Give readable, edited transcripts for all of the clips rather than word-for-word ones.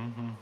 I'm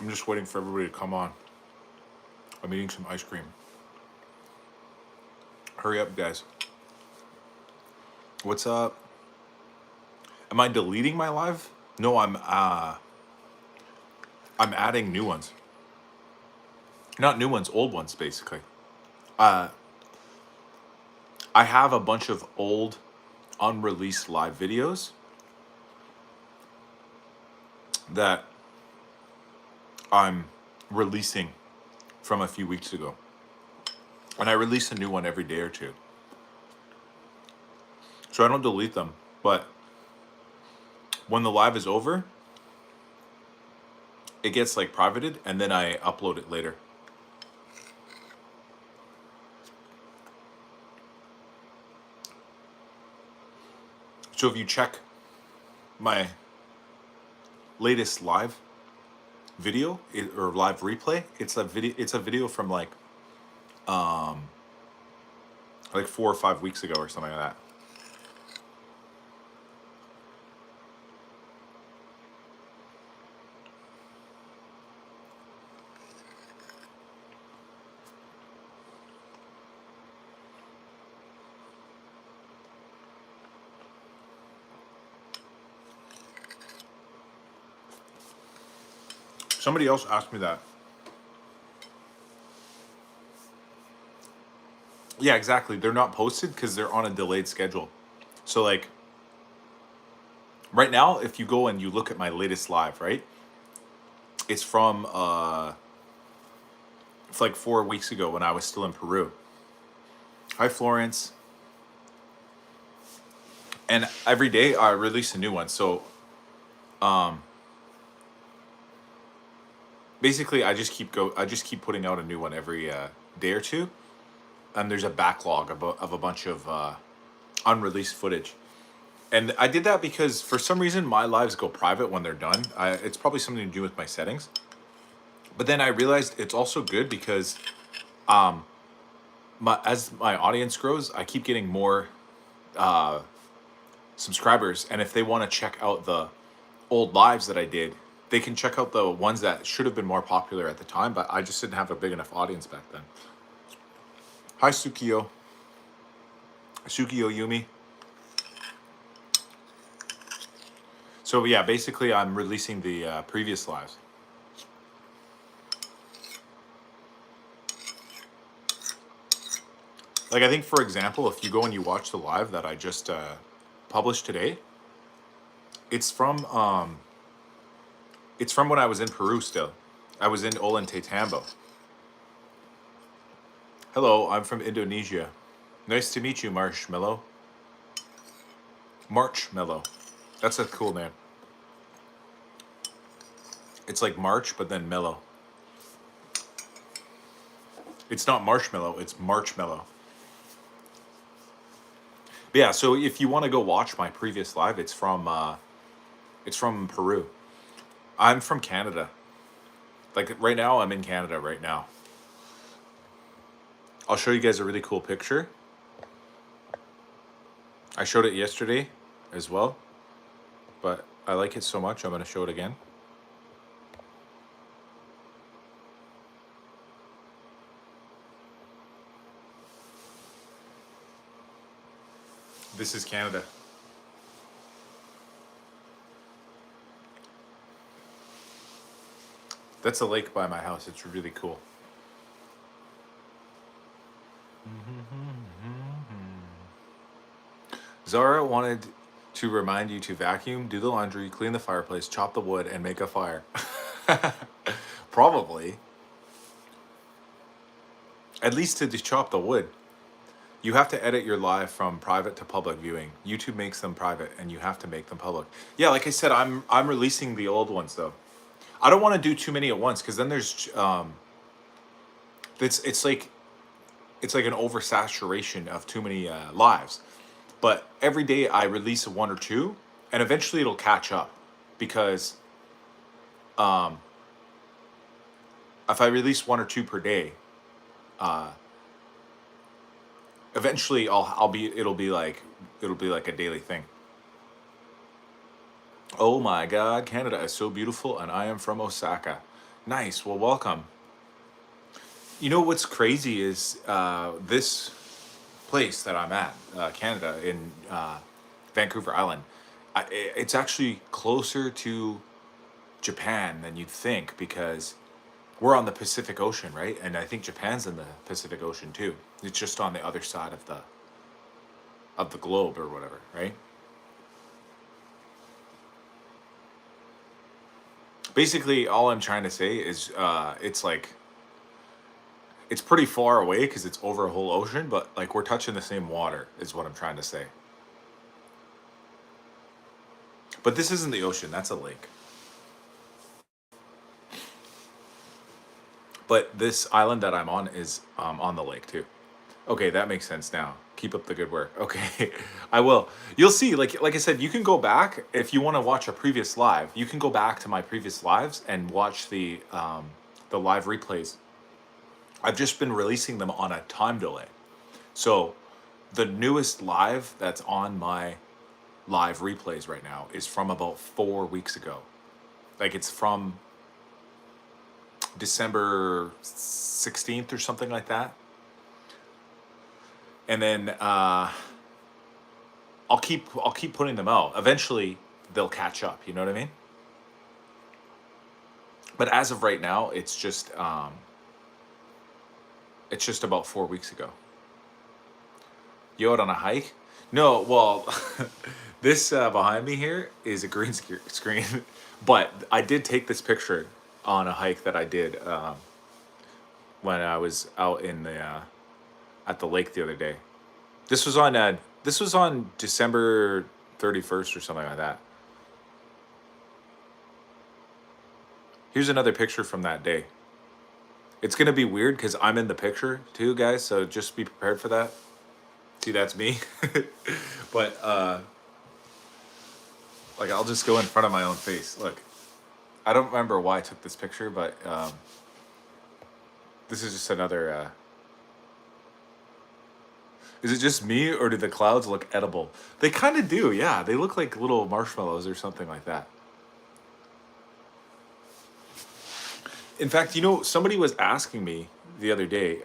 just waiting for everybody to come on. I'm eating some ice cream. Hurry up, guys. What's up? Am I deleting my live? No, I'm adding new ones. Not new ones, old ones basically. Uh I have a bunch of old unreleased live videos that I'm releasing from a few weeks ago. And I release a new one every day or two. So I don't delete them, but when the live is over, it gets like privated and then I upload it later. So if you check my latest live video or live replay, it's a video from like 4 or 5 weeks ago or something like that. Somebody else asked me that. Yeah, exactly. They're not posted because they're on a delayed schedule. So like right now, if you go and you look at my latest live, right? It's from it's like 4 weeks ago when I was still in Peru. Hi Florence. And every day I release a new one. So basically I just keep putting out a new one every day or two. And there's a backlog of a bunch of unreleased footage. And I did that because for some reason my lives go private when they're done. It's probably something to do with my settings. But then I realized it's also good because as my audience grows, I keep getting more subscribers. And if they want to check out the old lives that I did, they can check out the ones that should have been more popular at the time, but I just didn't have a big enough audience back then. Hi, Sukiyo. Sukiyo Yumi. So yeah, basically I'm releasing the previous lives. Like I think, for example, if you go and you watch the live that I just published today, it's from when I was in Peru still. I was in Ollantaytambo. Hello, I'm from Indonesia. Nice to meet you, Marshmallow. Marchmellow. That's a cool name. It's like March, but then mellow. It's not marshmallow, it's Marchmellow. But yeah, so if you want to go watch my previous live, it's from Peru. I'm from Canada. Like right now, I'm in Canada right now. I'll show you guys a really cool picture. I showed it yesterday as well, but I like it so much I'm going to show it again. This is Canada. That's a lake by my house. It's really cool. Zara wanted to remind you to vacuum, do the laundry, clean the fireplace, chop the wood, and make a fire. Probably. At least to chop the wood. You have to edit your live from private to public viewing. YouTube makes them private, and you have to make them public. Yeah, like I said, I'm releasing the old ones though. I don't want to do too many at once because then there's it's like an oversaturation of too many lives. But every day I release one or two, and eventually it'll catch up because if I release one or two per day, eventually it'll be like a daily thing. Oh my God, Canada is so beautiful, and I am from Osaka. Nice. Well, welcome. You know what's crazy is this place that I'm at, Canada, in Vancouver Island. It's actually closer to Japan than you'd think because we're on the Pacific Ocean, right? And I think Japan's in the Pacific Ocean too. It's just on the other side of the globe or whatever, right? Basically, all I'm trying to say is it's pretty far away because it's over a whole ocean, but like we're touching the same water is what I'm trying to say. But this isn't the ocean, that's a lake. But this island that I'm on is on the lake too. Okay, that makes sense now. Keep up the good work. Okay, I will. You'll see, like I said, you can go back if you want to watch a previous live. You can go back to my previous lives and watch the live replays. I've just been releasing them on a time delay. So the newest live that's on my live replays right now is from about 4 weeks ago. Like it's from December 16th or something like that. And then I'll keep putting them out. Eventually they'll catch up, you know what I mean? But as of right now, it's just about 4 weeks ago. You out on a hike? No, well, this behind me here is a green screen, but I did take this picture on a hike that I did when I was out in the at the lake the other day. This was on December 31st or something like that. Here's another picture from that day. It's gonna be weird because I'm in the picture too, guys. So just be prepared for that. See, that's me. But like I'll just go in front of my own face. Look, I don't remember why I took this picture, but this is just another. Is it just me, or do the clouds look edible? They kind of do, yeah. They look like little marshmallows or something like that. In fact, somebody was asking me the other day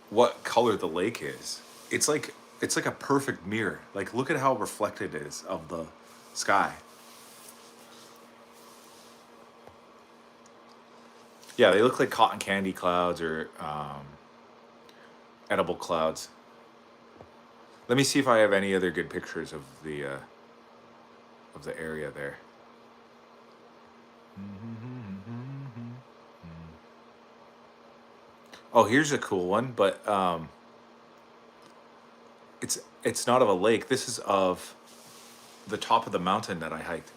what color the lake is. It's like a perfect mirror. Like, look at how reflected it is of the sky. Yeah, they look like cotton candy clouds or edible clouds. Let me see if I have any other good pictures of the area there. Oh, here's a cool one, but it's not of a lake. This is of the top of the mountain that I hiked.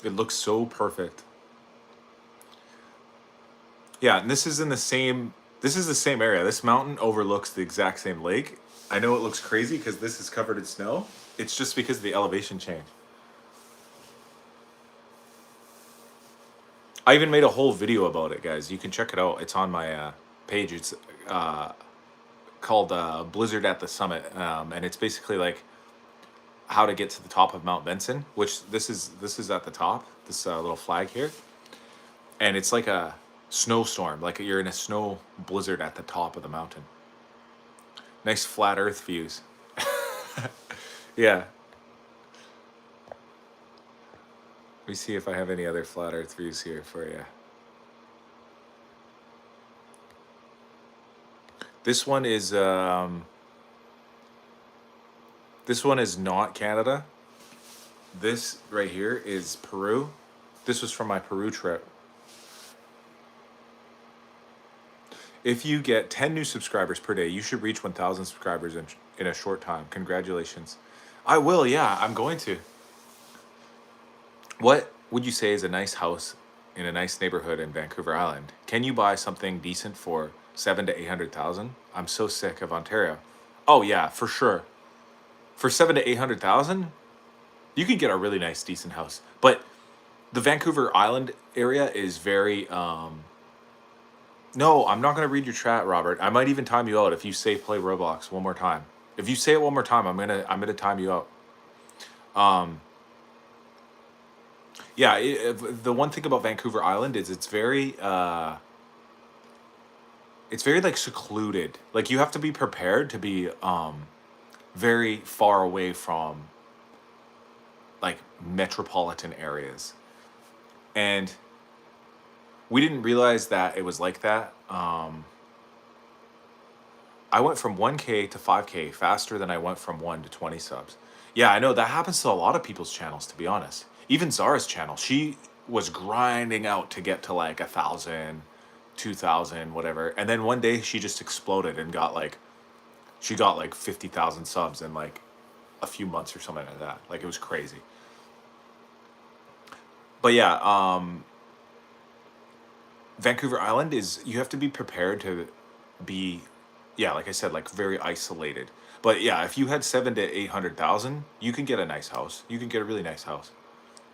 It looks so perfect. Yeah, and this is the same area. This mountain overlooks the exact same lake. I know it looks crazy because this is covered in snow. It's just because of the elevation change. I even made a whole video about it, guys. You can check it out. It's on my page. It's uh, called Blizzard at the Summit, and it's basically like how to get to the top of Mount Benson. Which this is at the top. This little flag here, and it's like a snowstorm. Like you're in a snow blizzard at the top of the mountain. Nice flat Earth views. Yeah. Let me see if I have any other flat Earth views here for you. This one is not Canada. This right here is Peru. This was from my Peru trip. If you get 10 new subscribers per day, you should reach 1,000 subscribers in a short time. Congratulations. I will, yeah, I'm going to. What would you say is a nice house in a nice neighborhood in Vancouver Island? Can you buy something decent for 7 to 800,000? I'm so sick of Ontario. Oh yeah, for sure. For 7 to 800,000, you can get a really nice, decent house. But the Vancouver Island area is very. No, I'm not gonna read your chat, Robert. I might even time you out if you say play Roblox one more time. If you say it one more time, I'm gonna time you out. Um, yeah, the one thing about Vancouver Island is it's very like secluded. Like you have to be prepared to be very far away from like metropolitan areas. And we didn't realize that it was like that. I went from 1K to 5K faster than I went from 1 to 20 subs. Yeah, I know that happens to a lot of people's channels, to be honest. Even Zara's channel, she was grinding out to get to like 1,000, 2,000, whatever. And then one day she just exploded and she got like 50,000 subs in like a few months or something like that. Like it was crazy. But yeah, Vancouver Island is, you have to be prepared to be, yeah, like I said, like very isolated. But yeah, if you had 7 to 800,000, you can get a nice house. You can get a really nice house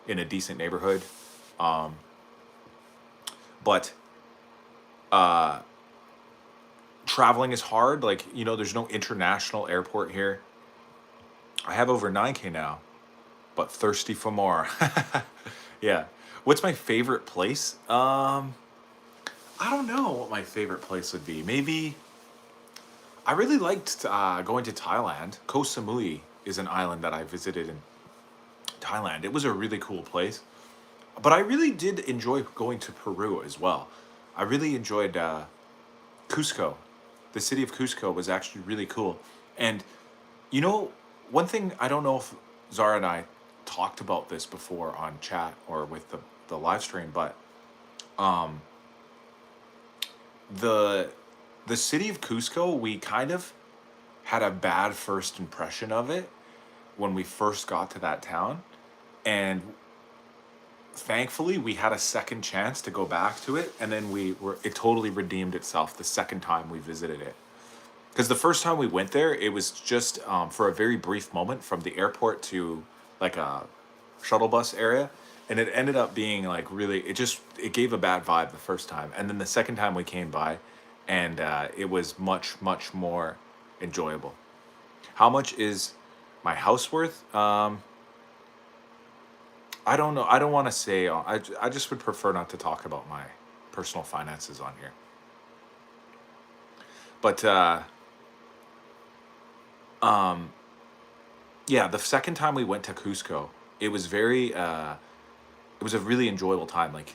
in a decent neighborhood. Um, but uh, traveling is hard. Like, there's no international airport here. I have over 9K now, but thirsty for more. Yeah. What's my favorite place? I don't know what my favorite place would be. Maybe I really liked going to Thailand. Koh Samui is an island that I visited in Thailand. It was a really cool place. But I really did enjoy going to Peru as well. I really enjoyed Cusco. The city of Cusco was actually really cool. And you know, one thing, I don't know if Zara and I talked about this before on chat or with the live stream, but um, the the city of Cusco, we kind of had a bad first impression of it when we first got to that town. And thankfully we had a second chance to go back to it, and then it totally redeemed itself the second time we visited it. Because the first time we went there, it was just for a very brief moment from the airport to like a shuttle bus area, and it ended up being like really, it gave a bad vibe the first time, and then the second time we came by, and it was much more enjoyable. How much is my house worth? I don't know. I don't want to say. I just would prefer not to talk about my personal finances on here. But um, yeah, the second time we went to Cusco, it was it was a really enjoyable time. Like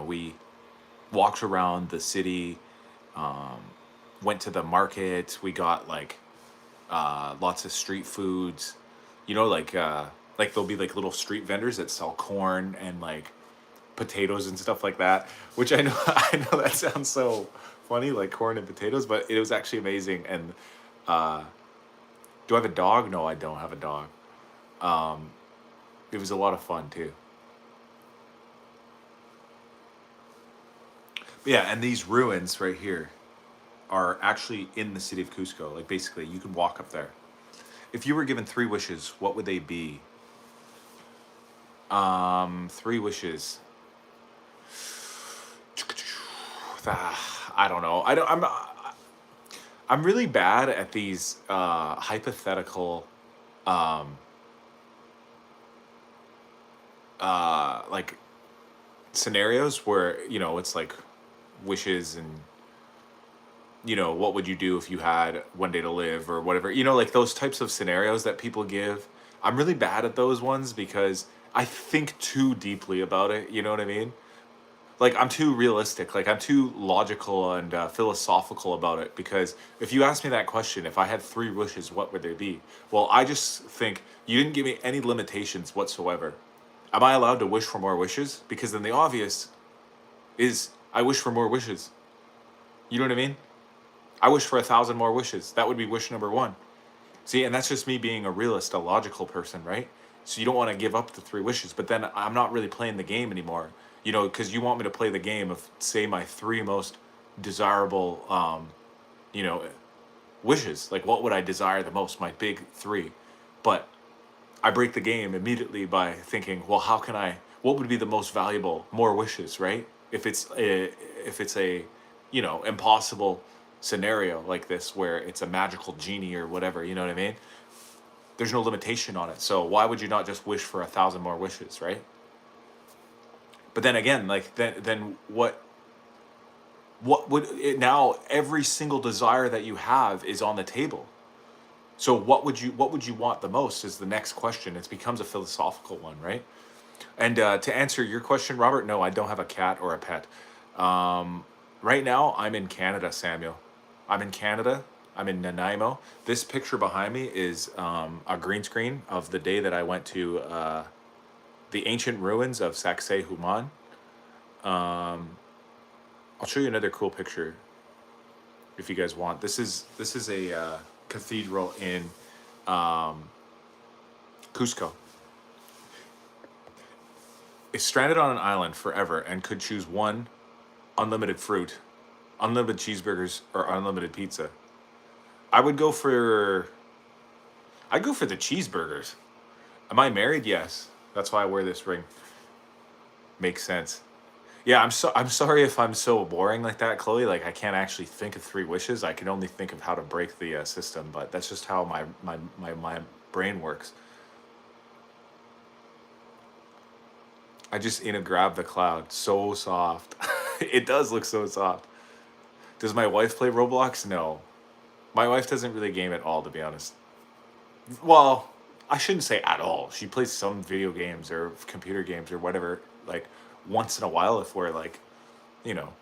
we walked around the city, um, went to the market. We got like lots of street foods. Like there'll be like little street vendors that sell corn and like potatoes and stuff like that. Which I know I know that sounds so funny, like corn and potatoes, but it was actually amazing. And uh, do I have a dog? No, I don't have a dog. Um, it was a lot of fun too. But yeah, and these ruins right here are actually in the city of Cusco. Like basically, you can walk up there. If you were given three wishes, what would they be? Three wishes. I don't know. I don't. I'm really bad at these hypothetical, um, like scenarios where it's like wishes and what would you do if you had one day to live or whatever, like those types of scenarios that people give. I'm really bad at those ones because I think too deeply about it. You know what I mean? Like I'm too realistic, like I'm too logical and philosophical about it, because if you ask me that question, if I had three wishes, what would they be? Well, I just think you didn't give me any limitations whatsoever. Am I allowed to wish for more wishes? Because then the obvious is I wish for more wishes. You know what I mean? I wish for 1,000 more wishes. That would be wish number one. See, and that's just me being a realist, a logical person, right? So you don't want to give up the three wishes, but then I'm not really playing the game anymore, because you want me to play the game of, say, my three most desirable, you know, wishes. Like, what would I desire the most? My big three. But I break the game immediately by thinking, well, what would be the most valuable? More wishes, right? If it's a impossible scenario like this where it's a magical genie or whatever, you know what I mean? There's no limitation on it. So why would you not just wish for 1,000 more wishes, right? But then again, like then what would it now? Every single desire that you have is on the table. So what would you want the most is the next question. It becomes a philosophical one, right? And to answer your question, Robert, no, I don't have a cat or a pet. Um, right now, I'm in Canada, Samuel. I'm in Canada. I'm in Nanaimo. This picture behind me is a green screen of the day that I went to the ancient ruins of Sacsayhuaman. Um, I'll show you another cool picture if you guys want. This is a cathedral in um, Cusco. It's stranded on an island forever and could choose one: unlimited fruit, unlimited cheeseburgers, or unlimited pizza. I would go for I'd go for the cheeseburgers. Am I married? Yes. That's why I wear this ring. Makes sense. Yeah, I'm sorry if I'm so boring like that, Chloe. Like I can't actually think of three wishes. I can only think of how to break the system, but that's just how my brain works. I just grab the cloud. So soft. It does look so soft. Does my wife play Roblox? No. My wife doesn't really game at all, to be honest. Well, I shouldn't say at all. She plays some video games or computer games or whatever, like once in a while if we're like, you know,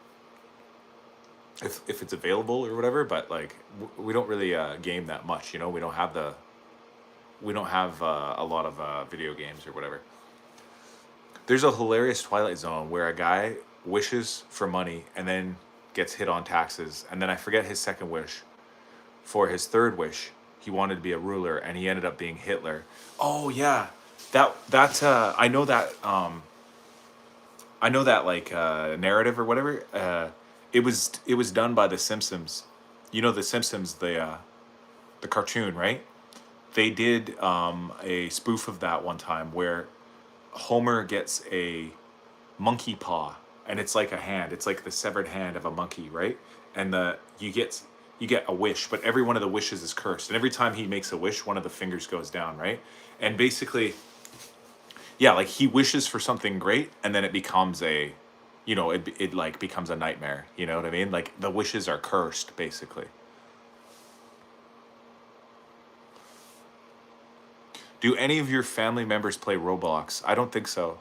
if it's available or whatever. But like, we don't really game that much. We don't have a lot of video games or whatever. There's a hilarious Twilight Zone where a guy wishes for money and then gets hit on taxes, and then I forget his second wish. For his third wish, he wanted to be a ruler, and he ended up being Hitler. Oh yeah, that I know that like narrative or whatever. It was done by the Simpsons. You know the Simpsons, the cartoon, right? They did a spoof of that one time where Homer gets a monkey paw, and it's like a hand. It's like the severed hand of a monkey, right? And you get a wish, but every one of the wishes is cursed. And every time he makes a wish, one of the fingers goes down, right? And basically, yeah, like he wishes for something great, and then it becomes it like becomes a nightmare. You know what I mean? Like the wishes are cursed, basically. Do any of your family members play Roblox? I don't think so.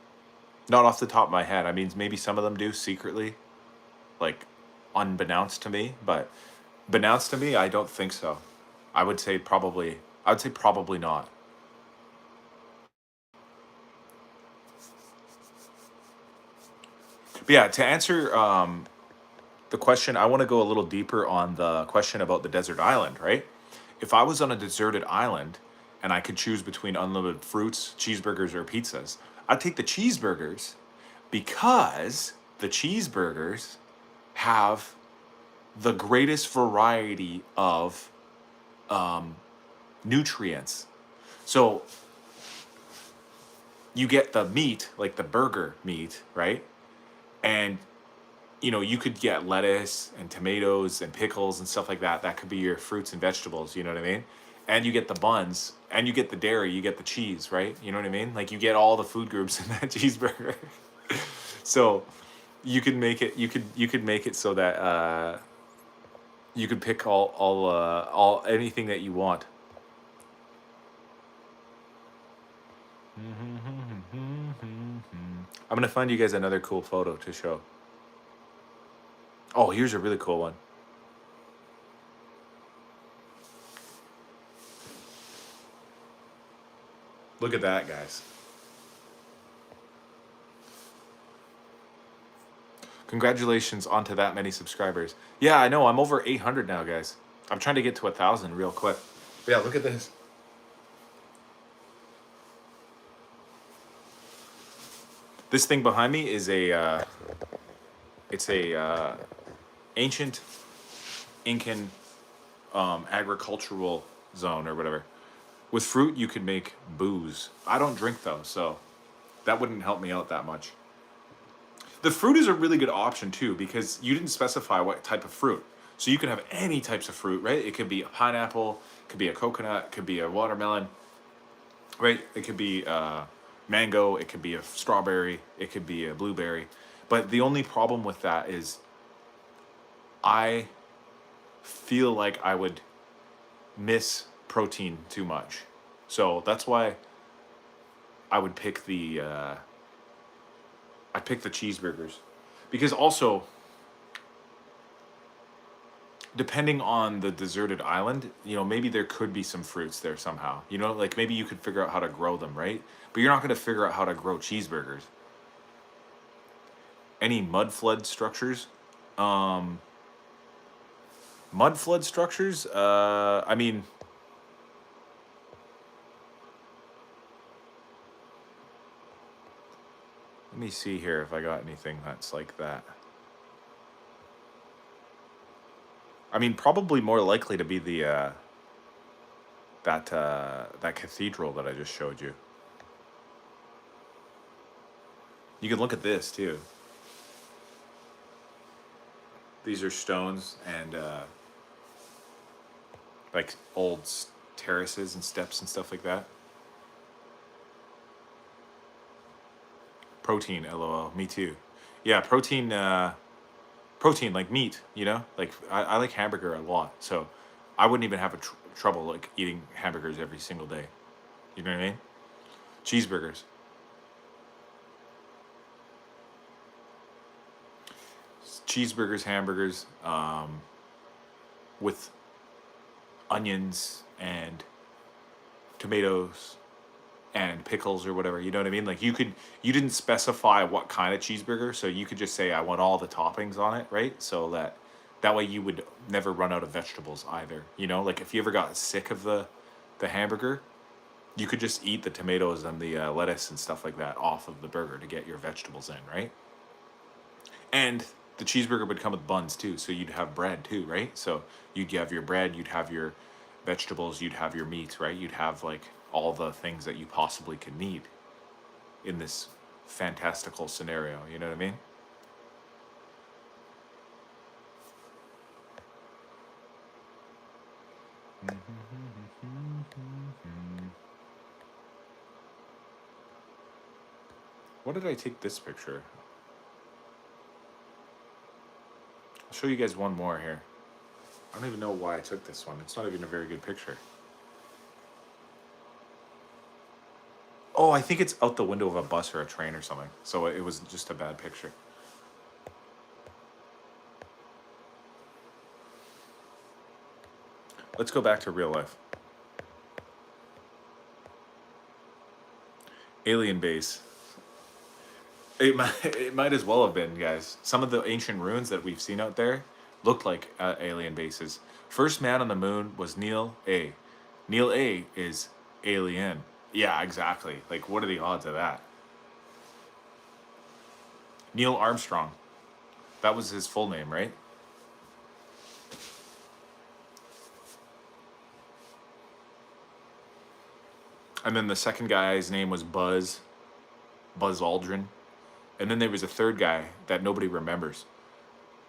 Not off the top of my head. I mean, maybe some of them do secretly, like unbeknownst to me, but beknownst to me, I don't think so. I would say probably not. But yeah, to answer the question, I want to go a little deeper on the question about the desert island, right? If I was on a deserted island and I could choose between unlimited fruits, cheeseburgers, or pizzas, I'd take the cheeseburgers because the cheeseburgers have the greatest variety of um, nutrients. So you get the meat, like the burger meat, right? And you know, you could get lettuce and tomatoes and pickles and stuff like that. That could be your fruits and vegetables, you know what I mean? And you get the buns and you get the dairy, you get the cheese, right? You know what I mean? Like you get all the food groups in that cheeseburger. So you could make it you could make it so that you could pick all anything that you want. I'm gonna find you guys another cool photo to show. Oh, here's a really cool one. Look at that, guys. Congratulations onto that many subscribers. Yeah, I know. I'm over 800 now, guys. I'm trying to get to 1,000 real quick. But yeah, look at this. This thing behind me is a it's a ancient Incan agricultural zone or whatever. With fruit, you can make booze. I don't drink though, so that wouldn't help me out that much. The fruit is a really good option too because you didn't specify what type of fruit. So you can have any types of fruit, right? It could be a pineapple, it could be a coconut, it could be a watermelon, right? It could be mango, it could be a strawberry, it could be a blueberry. But the only problem with that is I feel like I would miss protein too much. So that's why I would pick I pick the cheeseburgers. Because also, depending on the deserted island, you know, maybe there could be some fruits there somehow. You know, like maybe you could figure out how to grow them, right? But you're not going to figure out how to grow cheeseburgers. Any mud flood structures? Mud flood structures? I mean, let me see here if I got anything that's like that. I mean, probably more likely to be the that cathedral that I just showed you. You can look at this too. These are stones and like old terraces and steps and stuff like that. Protein, lol. Me too. Yeah, protein. Protein like meat. You know, like I like hamburger a lot, so I wouldn't even have a trouble like eating hamburgers every single day. You know what I mean? Cheeseburgers. Cheeseburgers, hamburgers, with onions and tomatoes and pickles or whatever. You know what I mean? Like you didn't specify what kind of cheeseburger, so you could just say I want all the toppings on it, right? So that way you would never run out of vegetables either. You know, like if you ever got sick of the hamburger, you could just eat the tomatoes and the lettuce and stuff like that off of the burger to get your vegetables in, right? And the cheeseburger would come with buns too, so you'd have bread too, right? So you'd have your bread, you'd have your vegetables, you'd have your meat, right? You'd have like all the things that you possibly could need in this fantastical scenario. You know what I mean? What did I take this picture? I'll show you guys one more here. I don't even know why I took this one. It's not even a very good picture. Oh, I think it's out the window of a bus or a train or something. So it was just a bad picture. Let's go back to real life. Alien base. It might as well have been, guys. Some of the ancient ruins that we've seen out there looked like alien bases. First man on the moon was Neil A. Neil A is alien. Yeah, exactly. Like, what are the odds of that? Neil Armstrong. That was his full name, right? And then the second guy's name was Buzz Aldrin. And then there was a third guy that nobody remembers.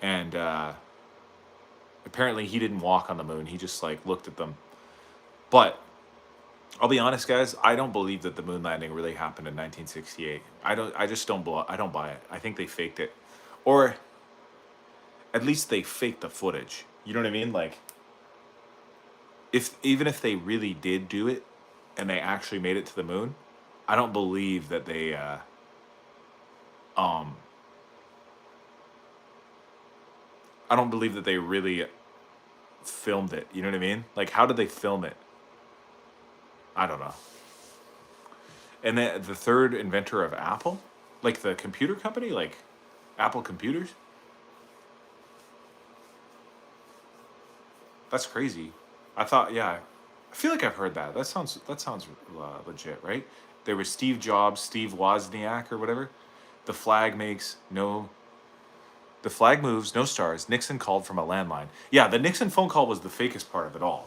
and apparently he didn't walk on the moon. He just like looked at them. But I'll be honest, guys. I don't believe that the moon landing really happened in 1968. I don't. I just don't. I don't buy it. I think they faked it, or at least they faked the footage. You know what I mean? Like, if even if they really did do it, and they actually made it to the moon, I don't believe that they. Um, I don't believe that they really filmed it. You know what I mean? Like, how did they film it? I don't know. And then the third inventor of Apple, like the computer company, like Apple Computers. That's crazy. I thought, yeah, I feel like I've heard that. That sounds legit, right? There was Steve Jobs, Steve Wozniak, or whatever. The flag makes no. The flag moves, no stars. Nixon called from a landline. Yeah, the Nixon phone call was the fakest part of it all.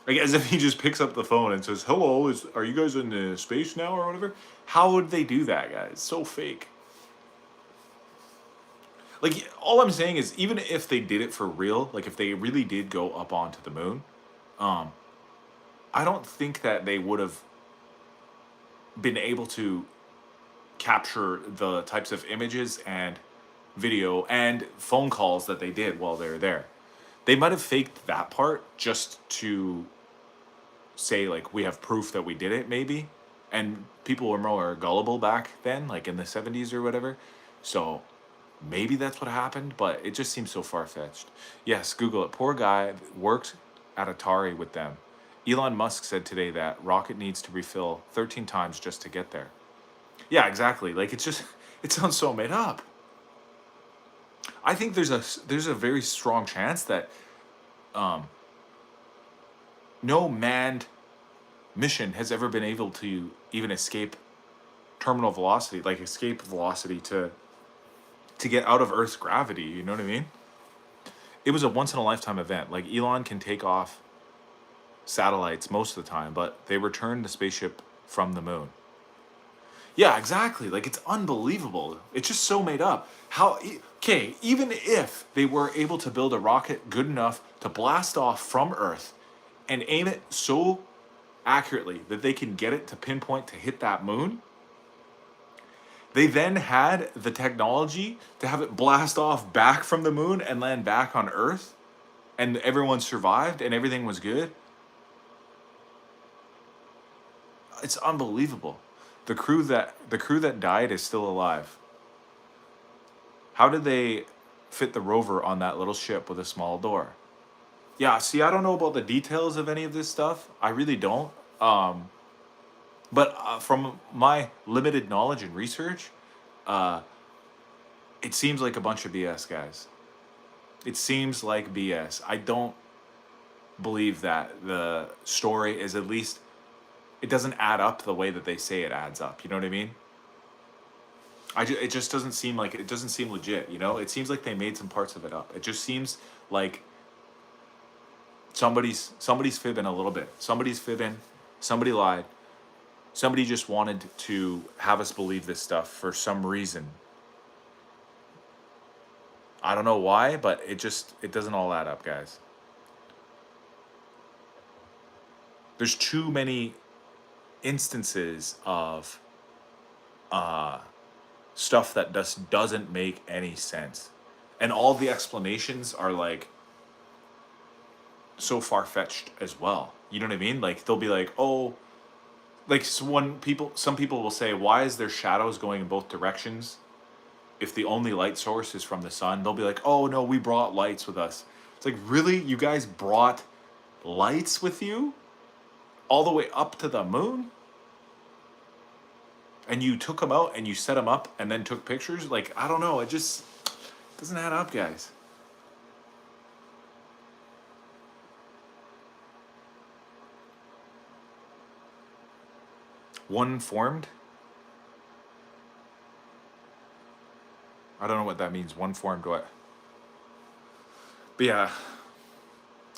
Like as if he just picks up the phone and says, "Hello, are you guys in space now or whatever?" How would they do that, guys? So fake. Like all I'm saying is, even if they did it for real, like if they really did go up onto the moon, um, I don't think that they would have been able to capture the types of images and video and phone calls that they did while they were there. They might have faked that part just to say like we have proof that we did it, maybe. And people were more gullible back then, like in the 70s or whatever. So maybe that's what happened, but it just seems so far fetched. Yes, Google it. Poor guy worked at Atari with them. Elon Musk said today that rocket needs to refill 13 times just to get there. Yeah, exactly. Like it's just it sounds so made up. I think there's a very strong chance that um, no manned mission has ever been able to even escape terminal velocity, like escape velocity to get out of Earth's gravity. You know what I mean? It was a once in a lifetime event. Like Elon can take off satellites most of the time, but they returned the spaceship from the moon. Yeah, exactly. Like it's unbelievable. It's just so made up. Okay, even if they were able to build a rocket good enough to blast off from Earth and aim it so accurately that they can get it to pinpoint to hit that moon, they then had the technology to have it blast off back from the moon and land back on Earth, and everyone survived and everything was good. It's unbelievable. The crew that died is still alive. How did they fit the rover on that little ship with a small door? Yeah, see, I don't know about the details of any of this stuff. I really don't. Um, but from my limited knowledge and research, uh, it seems like a bunch of BS, guys. It seems like BS. I don't believe that the story is at least, it doesn't add up the way that they say it adds up. You know what I mean? It just doesn't seem like it doesn't seem legit. You know, it seems like they made some parts of it up. It just seems like somebody's fibbing a little bit. Somebody's fibbing. Somebody lied. Somebody just wanted to have us believe this stuff for some reason. I don't know why, but it doesn't all add up, guys. There's too many instances of uh stuff that just doesn't make any sense. And all the explanations are like so far fetched as well. You know what I mean? Like they'll be like, "Oh, like some people will say, why is there shadows going in both directions if the only light source is from the sun?" They'll be like, "Oh no, we brought lights with us." It's like, really? You guys brought lights with you all the way up to the moon? And you took them out and you set them up and then took pictures? Like, I don't know. It just doesn't add up, guys. One formed? I don't know what that means. One formed what? But yeah,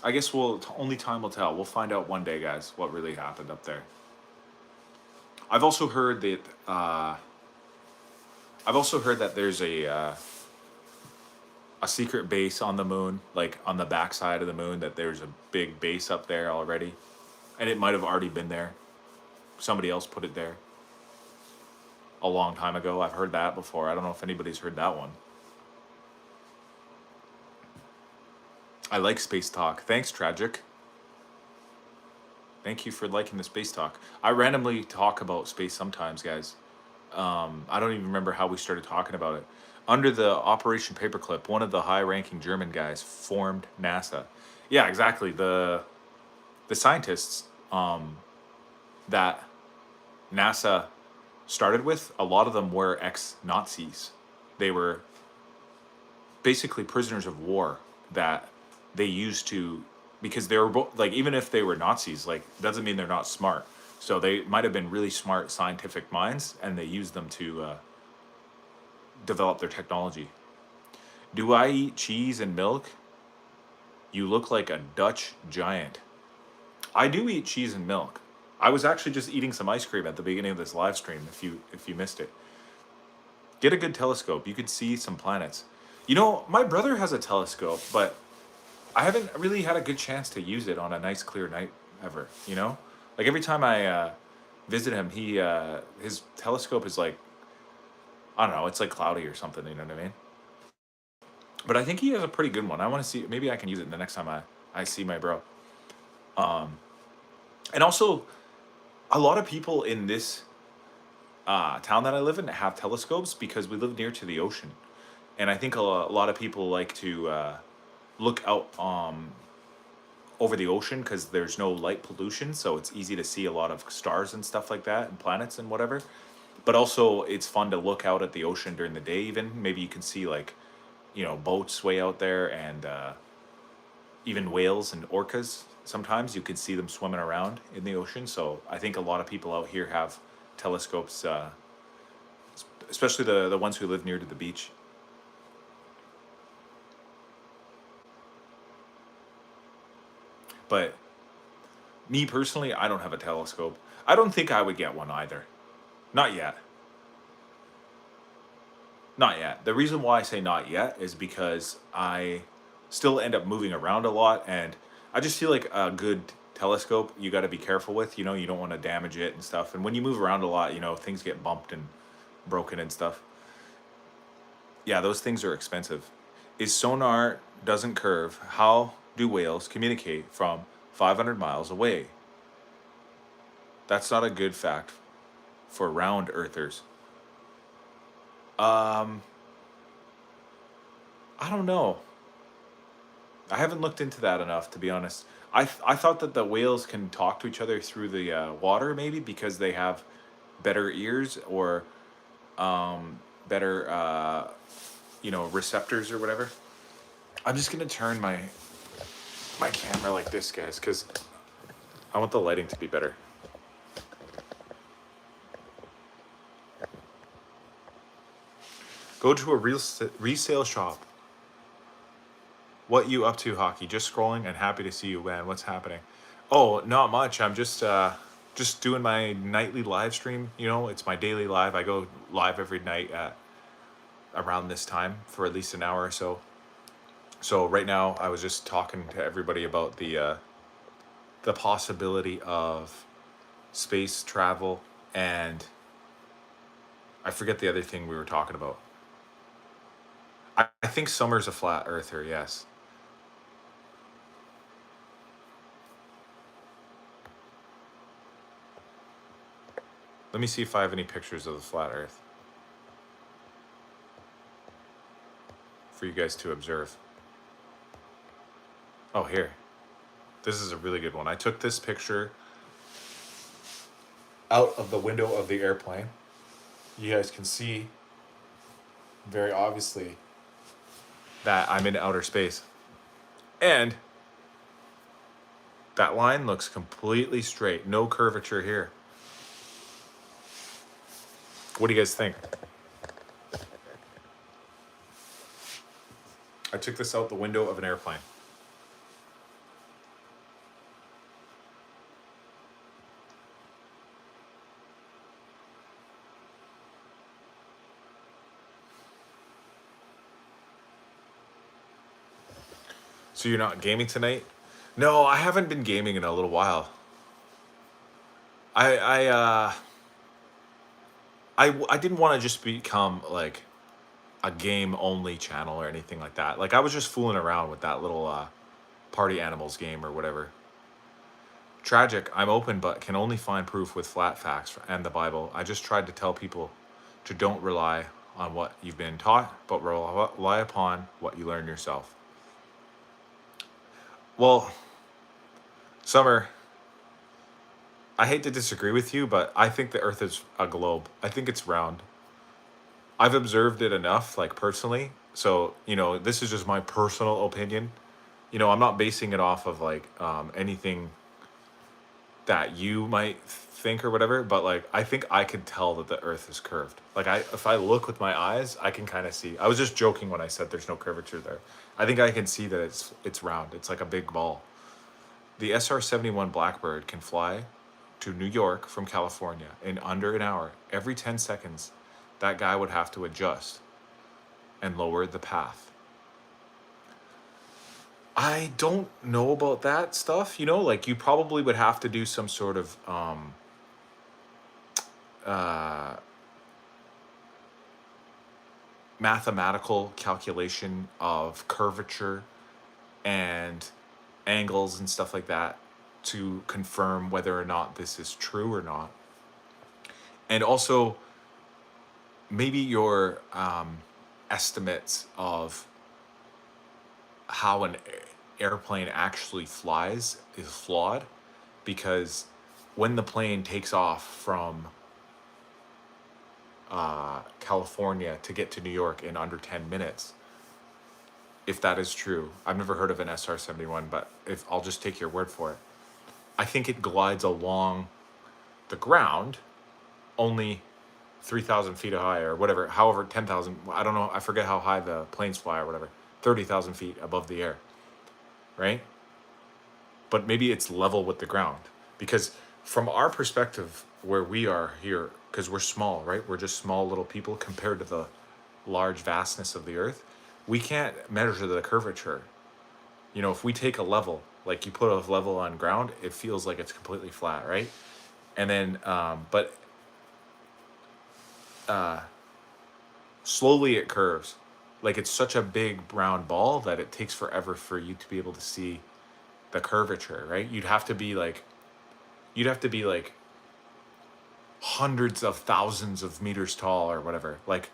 I guess only time will tell. We'll find out one day, guys, what really happened up there. I've also heard that there's a a secret base on the moon, like on the backside of the moon, that there's a big base up there already, and it might have already been there. Somebody else put it there a long time ago. I've heard that before. I don't know if anybody's heard that one. I like space talk. Thanks, Tragic. Thank you for liking the space talk. I randomly talk about space sometimes, guys. I don't even remember how we started talking about it. Under the Operation Paperclip, one of the high-ranking German guys formed NASA. Yeah, exactly. The scientists that NASA started with, a lot of them were ex-Nazis. They were basically prisoners of war that they used to, because they were both, like, even if they were Nazis, like, doesn't mean they're not smart. So they might have been really smart scientific minds, and they used them to develop their technology. Do I eat cheese and milk? You look like a Dutch giant. I do eat cheese and milk. I was actually just eating some ice cream at the beginning of this live stream. If you missed it, get a good telescope. You could see some planets. You know, my brother has a telescope, but I haven't really had a good chance to use it on a nice clear night ever. You know, like every time I visit him, he his telescope is like, I don't know, it's like cloudy or something. You know what I mean? But I think he has a pretty good one. I want to see. Maybe I can use it the next time I see my bro. And also, a lot of people in this town that I live in have telescopes because we live near to the ocean, and I think a lot of people like to look out over the ocean because there's no light pollution, so it's easy to see a lot of stars and stuff like that and planets and whatever. But also, it's fun to look out at the ocean during the day. Even maybe you can see, like, you know, boats way out there, and even whales and orcas. Sometimes you can see them swimming around in the ocean. So I think a lot of people out here have telescopes, especially the ones who live near to the beach. But me personally, I don't have a telescope. I don't think I would get one either. Not yet. Not yet. The reason why I say not yet is because I still end up moving around a lot, and I just feel like a good telescope you got to be careful with. You know, you don't want to damage it and stuff. And when you move around a lot, you know, things get bumped and broken and stuff. Yeah, those things are expensive. Is sonar doesn't curve, how do whales communicate from 500 miles away? That's not a good fact for round earthers. Um, I don't know. I haven't looked into that enough, to be honest. I thought that the whales can talk to each other through the water, maybe because they have better ears or better, you know, receptors or whatever. I'm just gonna turn my camera like this, guys, because I want the lighting to be better. Go to a resale shop. What you up to, Hockey? Just scrolling and happy to see you, man. What's happening? Oh, not much. I'm just doing my nightly live stream. You know, it's my daily live. I go live every night at around this time for at least an hour or so. So right now, I was just talking to everybody about the possibility of space travel, and I forget the other thing we were talking about. I think Summer's a flat earther. Yes. Let me see if I have any pictures of the flat Earth for you guys to observe. Oh, here. This is a really good one. I took this picture out of the window of the airplane. You guys can see very obviously that I'm in outer space. And that line looks completely straight. No curvature here. What do you guys think? I took this out the window of an airplane. So you're not gaming tonight? No, I haven't been gaming in a little while. I I uh I didn't want to just become like a game only channel or anything like that. Like I was just fooling around with that little party animals game or whatever. Tragic, I'm open but can only find proof with flat facts and the Bible. I just tried to tell people to don't rely on what you've been taught, but rely upon what you learn yourself. Well, Summer, I hate to disagree with you, but I think the Earth is a globe. I think it's round. I've observed it enough, like personally. So, this is just my personal opinion. I'm not basing it off of like anything that you might think or whatever, but like I think I could tell that the Earth is curved. Like if I look with my eyes, I can kind of see. I was just joking when I said there's no curvature there. I think I can see that it's round. It's like a big ball. The SR-71 Blackbird can fly to New York from California in under an hour. Every 10 seconds, that guy would have to adjust and lower the path. I don't know about that stuff, like you probably would have to do some sort of uh, mathematical calculation of curvature and angles and stuff like that to confirm whether or not this is true or not. And also maybe your estimates of how an airplane actually flies is flawed, because when the plane takes off from California to get to New York in under 10 minutes, if that is true, I've never heard of an SR-71, but if I'll just take your word for it, I think it glides along the ground only 3,000 feet high or whatever, however, 10,000, I don't know, I forget how high the planes fly or whatever, 30,000 feet above the air, right? But maybe it's level with the ground, because from our perspective where we are here, because we're small, right? We're just small little people compared to the large vastness of the earth. We can't measure the curvature. If we take a level, like you put a level on ground, it feels like it's completely flat, right? And then, but slowly it curves. Like it's such a big round ball that it takes forever for you to be able to see the curvature, right? You'd have to be like hundreds of thousands of meters tall or whatever, like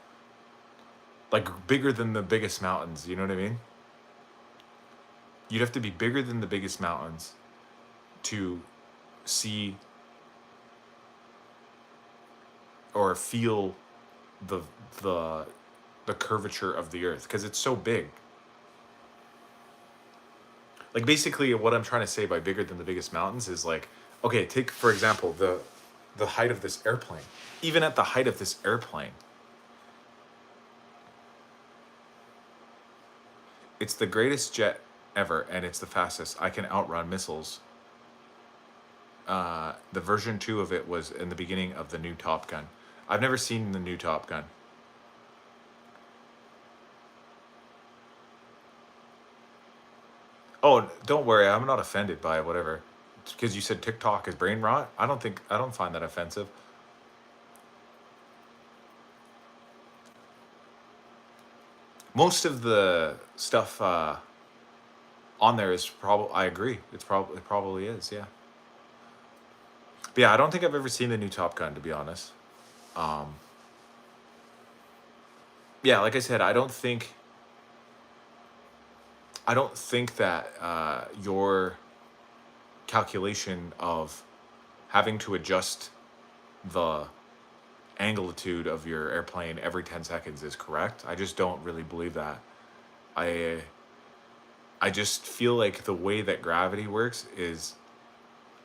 bigger than the biggest mountains, you know what I mean? You'd have to be bigger than the biggest mountains to see or feel the the the curvature of the earth, because it's so big. Like basically what I'm trying to say by bigger than the biggest mountains is like, okay, take for example the height of this airplane. Even at the height of this airplane, it's the greatest jet ever and it's the fastest. I can outrun missiles. The version 2 of it was in the beginning of the new Top Gun. I've never seen the new Top Gun. Oh, don't worry, I'm not offended by whatever. Because you said TikTok is brain rot. I don't find that offensive. Most of the stuff on there is probably, I agree. It probably is, yeah. But yeah, I don't think I've ever seen the new Top Gun, to be honest. Um, yeah, like I said, I don't think that your calculation of having to adjust the angletude of your airplane every 10 seconds is correct. I just don't really believe that. I I just feel like the way that gravity works is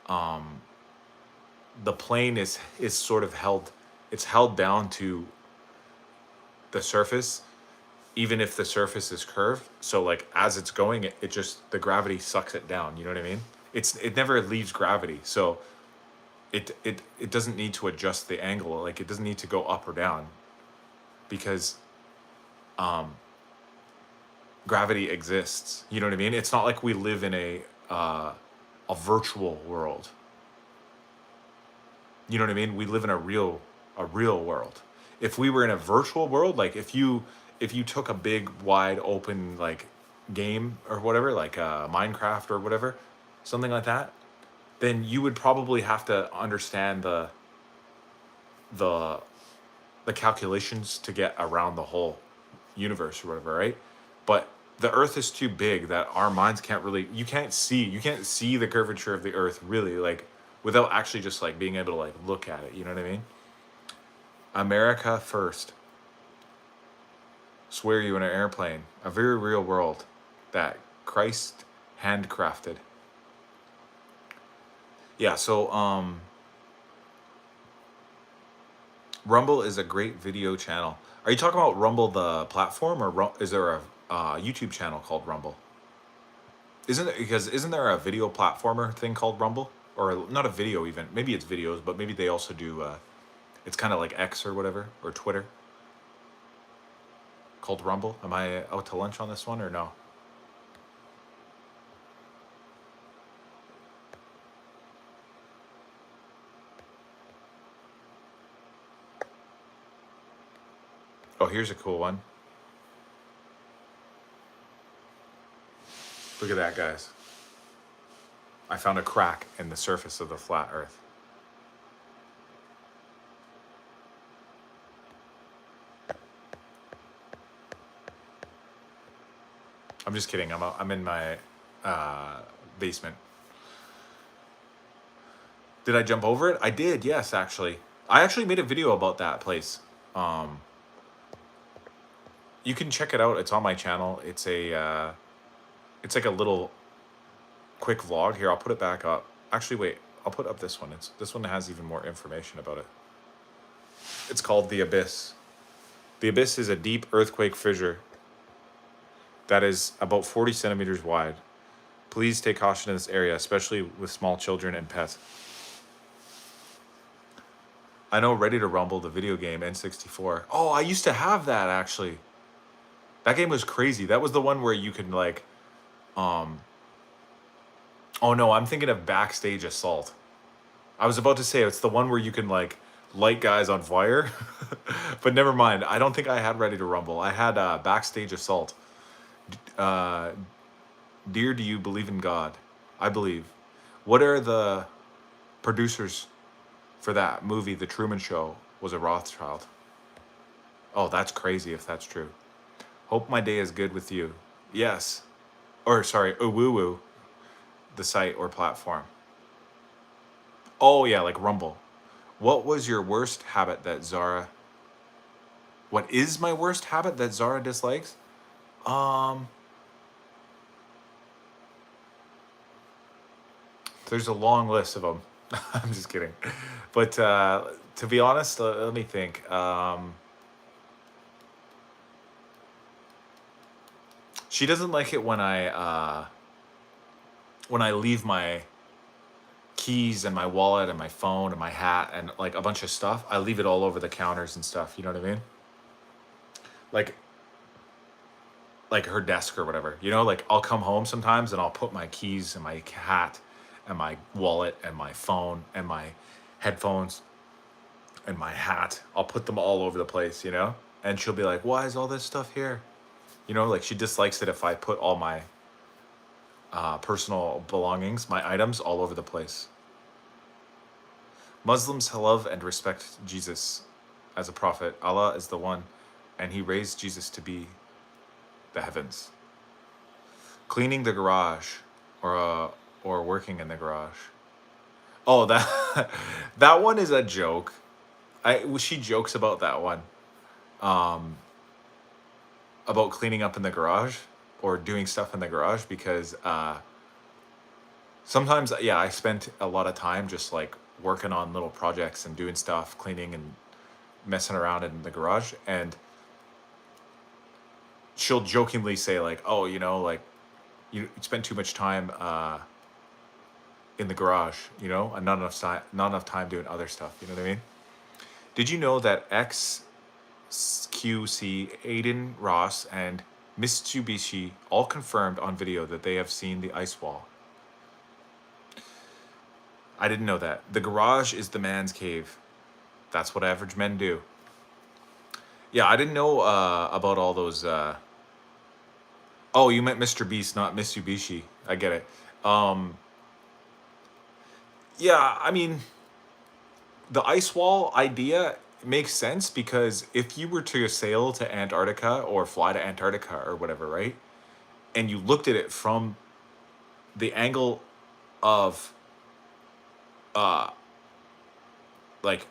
um the plane is sort of held down to the surface, even if the surface is curved. So like as it's going, it just, the gravity sucks it down, you know what I mean? It never leaves gravity. So it doesn't need to adjust the angle, like it doesn't need to go up or down, because um gravity exists. You know what I mean? It's not like we live in a virtual world. You know what I mean? We live in a real world. If we were in a virtual world, like if you took a big wide open like game or whatever, like Minecraft or whatever, something like that, then you would probably have to understand the the calculations to get around the whole universe or whatever, right? But the earth is too big that our minds can't really, you can't see the curvature of the earth really, like without actually just like being able to like look at it, you know what I mean? America first. Swear you in an airplane. A very real world that Christ handcrafted. Yeah, so Rumble is a great video channel. Are you talking about Rumble the platform, or is there a YouTube channel called Rumble? Isn't there a video platformer thing called Rumble, or not a video even? Maybe it's videos, but maybe they also do. It's kind of like X or whatever, or Twitter, called Rumble. Am I out to lunch on this one or no? Oh, here's a cool one. Look at that, guys. I found a crack in the surface of the flat Earth. I'm just kidding. I'm in my basement. Did I jump over it? I did. Yes, actually. I actually made a video about that place. You can check it out. It's on my channel. It's like a little quick vlog. Here, I'll put it back up. Actually, wait. I'll put up this one. This one has even more information about it. It's called The Abyss. The Abyss is a deep earthquake fissure that is about 40 centimeters wide. Please take caution in this area, especially with small children and pets. I know Ready to Rumble, the video game, N64. Oh, I used to have that, actually. That game was crazy. That was the one where you could, like, oh no, I'm thinking of Backstage Assault. I was about to say, it's the one where you can, like, light guys on fire. But never mind. I don't think I had Ready to Rumble. I had Backstage Assault. Dear, do you believe in God? I believe. What are the producers for that movie? The Truman Show was a Rothschild. Oh, that's crazy if that's true. Hope my day is good with you. Yes. Or sorry, Uwuwu, the site or platform. Oh yeah, like Rumble. What was your worst habit that Zara... What is my worst habit that Zara dislikes? There's a long list of them. I'm just kidding. But to be honest, let me think. She doesn't like it when I leave my keys and my wallet and my phone and my hat and like a bunch of stuff. I leave it all over the counters and stuff. You know what I mean? Like her desk or whatever. You know, like I'll come home sometimes and I'll put my keys and my hat and my wallet and my phone and my headphones and my hat. I'll put them all over the place, you know? And she'll be like, why is all this stuff here? You know, like she dislikes it if I put all my personal belongings, my items, all over the place. Muslims love and respect Jesus as a prophet. Allah is the one, and he raised Jesus to be the heavens. Cleaning the garage or working in the garage. Oh, that that one is a joke. She jokes about that one. About cleaning up in the garage or doing stuff in the garage because sometimes, yeah, I spent a lot of time just like working on little projects and doing stuff, cleaning and messing around in the garage. And she'll jokingly say like, oh, you know, like you spend too much time in the garage, you know, and not enough time doing other stuff. You know what I mean? Did you know that XQC, Aiden Ross, and Mitsubishi all confirmed on video that they have seen the ice wall. I didn't know that. The garage is the man's cave. That's what average men do. Yeah, I didn't know about all those. Oh, you meant Mr. Beast, not Mitsubishi. I get it. Um, yeah, I mean, the ice wall idea makes sense because if you were to sail to Antarctica or fly to Antarctica or whatever, right? And you looked at it from the angle of uh like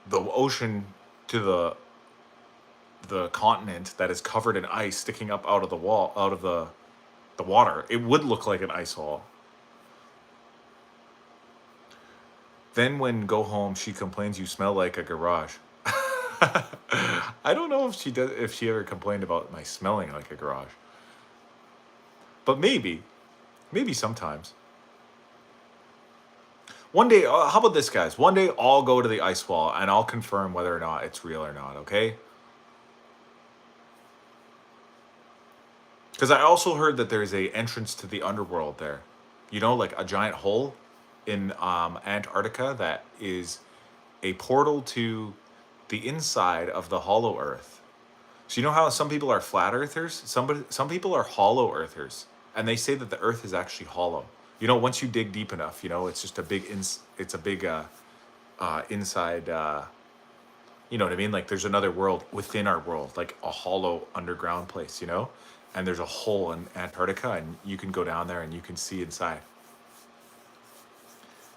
the ocean to the continent that is covered in ice sticking up out of the wall, out of the water, it would look like an ice wall. Then when go home, she complains you smell like a garage. I don't know if she does, if she ever complained about my smelling like a garage, but maybe sometimes. One day, how about this, guys? One day I'll go to the ice wall and I'll confirm whether or not it's real or not. Okay? Because I also heard that there's a entrance to the underworld there. You know, like a giant hole in Antarctica that is a portal to the inside of the hollow earth. So you know how some people are flat earthers? Some people are hollow earthers, and they say that the earth is actually hollow. You know, once you dig deep enough, you know, it's just a big it's a big inside you know what I mean? Like there's another world within our world, like a hollow underground place, you know? And there's a hole in Antarctica and you can go down there and you can see inside.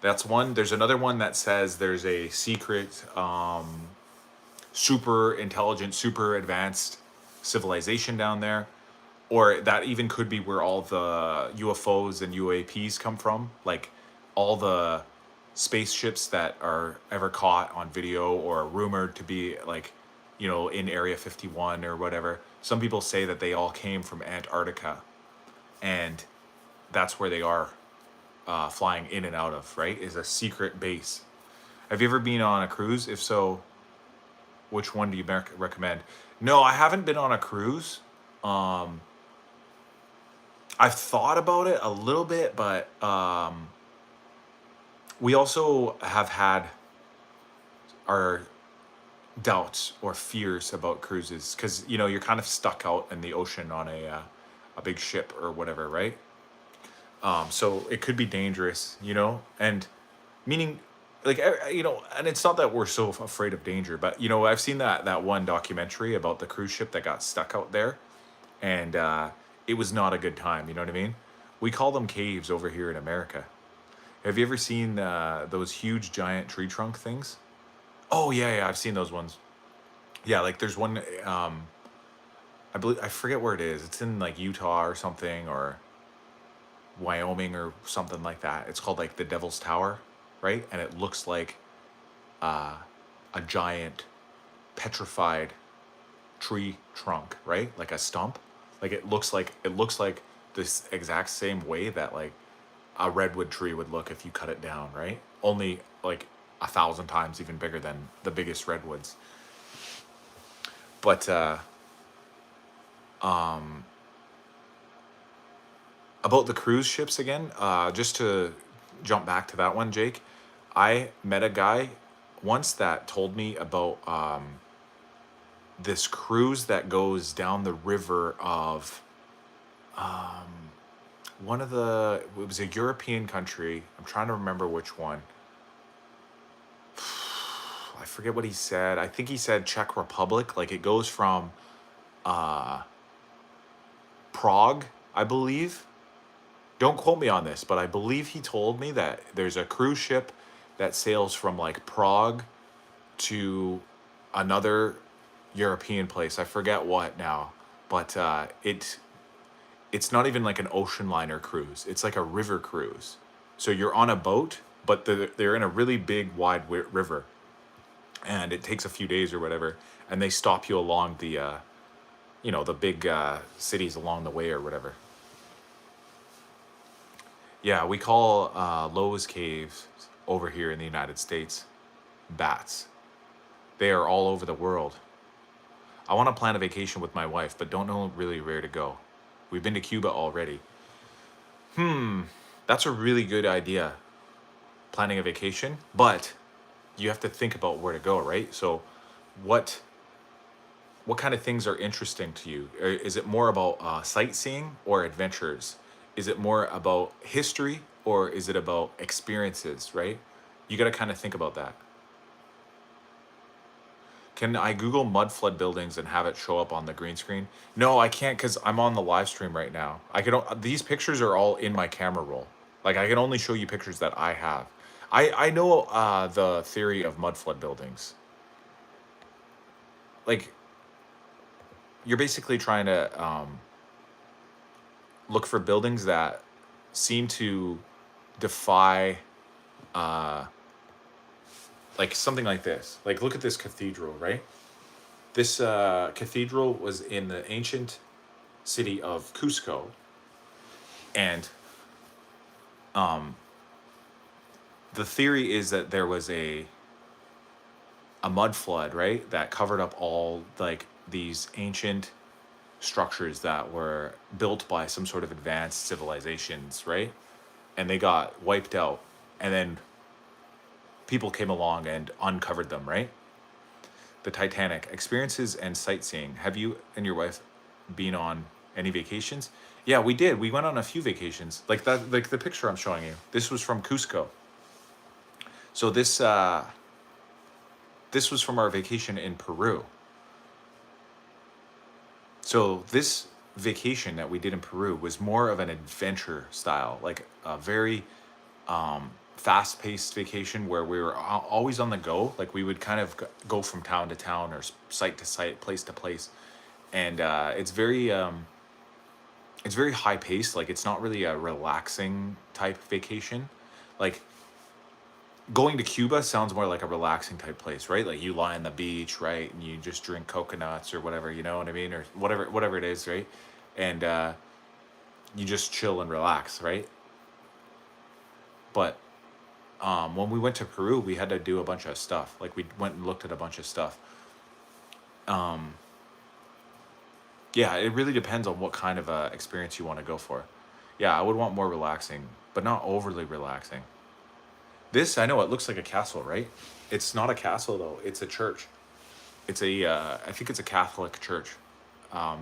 That's one. There's another one that says there's a secret super intelligent, super advanced civilization down there. Or that even could be where all the UFOs and UAPs come from. Like all the spaceships that are ever caught on video or rumored to be like, you know, in Area 51 or whatever. Some people say that they all came from Antarctica and that's where they are flying in and out of, right? Is a secret base. Have you ever been on a cruise? If so, which one do you recommend? No, I haven't been on a cruise. Um, I've thought about it a little bit, but we also have had our doubts or fears about cruises because you know you're kind of stuck out in the ocean on a big ship or whatever, right? So it could be dangerous, you know, and meaning like you know, and it's not that we're so afraid of danger, but you know, I've seen that one documentary about the cruise ship that got stuck out there, and it was not a good time. You know what I mean? We call them caves over here in America. Have you ever seen those huge giant tree trunk things? Oh yeah, yeah, I've seen those ones. Yeah, like there's one. I believe I forget where it is. It's in like Utah or something, or Wyoming or something like that. It's called like the Devil's Tower, right? And it looks like uh, a giant petrified tree trunk, right? Like a stump. Like it looks like this exact same way that like a redwood tree would look if you cut it down, right? Only like 1,000 times even bigger than the biggest redwoods. But um, about the cruise ships again, just to jump back to that one, Jake, I met a guy once that told me about this cruise that goes down the river of one of the, it was a European country. I'm trying to remember which one. I forget what he said. I think he said Czech Republic. Like it goes from uh, Prague, I believe. Don't quote me on this, but I believe he told me that there's a cruise ship that sails from like Prague to another European place. I forget what now, but it's not even like an ocean liner cruise. It's like a river cruise. So you're on a boat, but they're in a really big, wide river, and it takes a few days or whatever, and they stop you along the, you know, the big cities along the way or whatever. Yeah, we call Lowe's caves over here in the United States bats. They are all over the world. I want to plan a vacation with my wife, but don't know really where to go. We've been to Cuba already. That's a really good idea, planning a vacation, but you have to think about where to go, right? So what what kind of things are interesting to you? Is it more about sightseeing or adventures? Is it more about history or is it about experiences, right? You got to kind of think about that. Can I Google mud flood buildings and have it show up on the green screen? No, I can't because I'm on the live stream right now. These pictures are all in my camera roll. Like I can only show you pictures that I have. I know the theory of mud flood buildings. Like you're basically trying to look for buildings that seem to defy like something like this. Like look at this cathedral, right? This cathedral was in the ancient city of Cusco, and the theory is that there was a mud flood, right, that covered up all like these ancient structures that were built by some sort of advanced civilizations, right? And they got wiped out, and then people came along and uncovered them, right? The Titanic, experiences and sightseeing. Have you and your wife been on any vacations? Yeah, we did. We went on a few vacations. Like that, like the picture I'm showing you. This was from Cusco. So this was from our vacation in Peru. So this vacation that we did in Peru was more of an adventure style, like a very fast-paced vacation where we were always on the go. Like we would kind of go from town to town or site to site, place to place, and it's very high paced. Like it's not really a relaxing type vacation. Like going to Cuba sounds more like a relaxing type place, right? Like you lie on the beach, right, and you just drink coconuts or whatever, you know what I mean, or whatever it is, right? And you just chill and relax, right? But when we went to Peru, we had to do a bunch of stuff. Like we went and looked at a bunch of stuff. Yeah, it really depends on what kind of experience you want to go for. Yeah, I would want more relaxing, but not overly relaxing. This, I know it looks like a castle, right? It's not a castle though. It's a church. It's I think it's a Catholic church,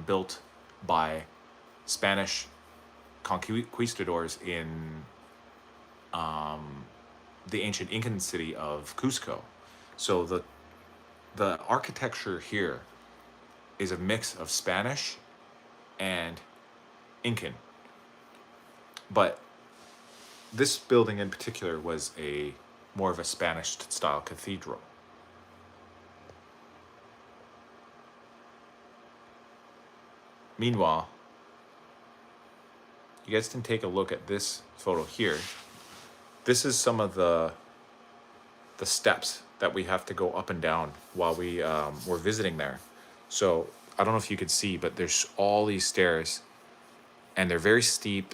built by Spanish conquistadors in the ancient Incan city of Cusco. So the architecture here is a mix of Spanish and Incan. But this building in particular was a more of a Spanish style cathedral. Meanwhile, you guys can take a look at this photo here. This is some of the steps that we have to go up and down while we were visiting there. So I don't know if you could see, but there's all these stairs, and they're very steep,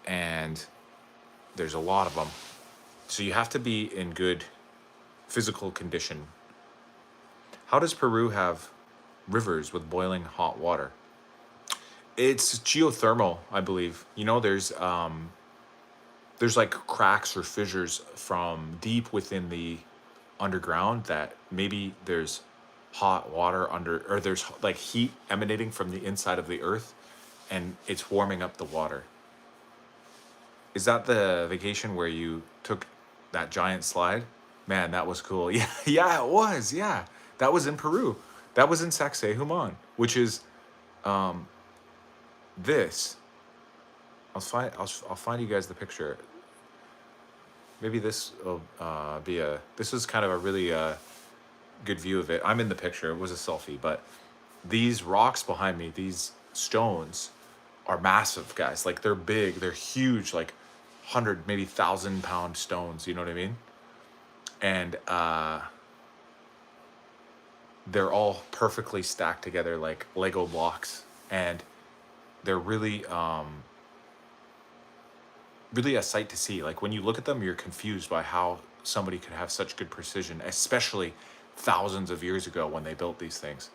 and there's a lot of them. So you have to be in good physical condition. How does Peru have rivers with boiling hot water? It's geothermal, I believe. You know, there's like cracks or fissures from deep within the underground that maybe there's hot water under, or there's like heat emanating from the inside of the earth, and it's warming up the water. Is that the vacation where you took that giant slide? Man, that was cool. Yeah, yeah, it was. Yeah, that was in Peru. That was in Sacsayhuaman, which is this. I'll find you guys the picture. Maybe this will be a. This is kind of a really good view of it. I'm in the picture. It was a selfie, but these rocks behind me, these stones, are massive, guys. Like they're big. They're huge. Like 100, maybe 1,000-pound stones. You know what I mean? And they're all perfectly stacked together like Lego blocks, and they're really really a sight to see. Like when you look at them, you're confused by how somebody could have such good precision, especially thousands of years ago when they built these things.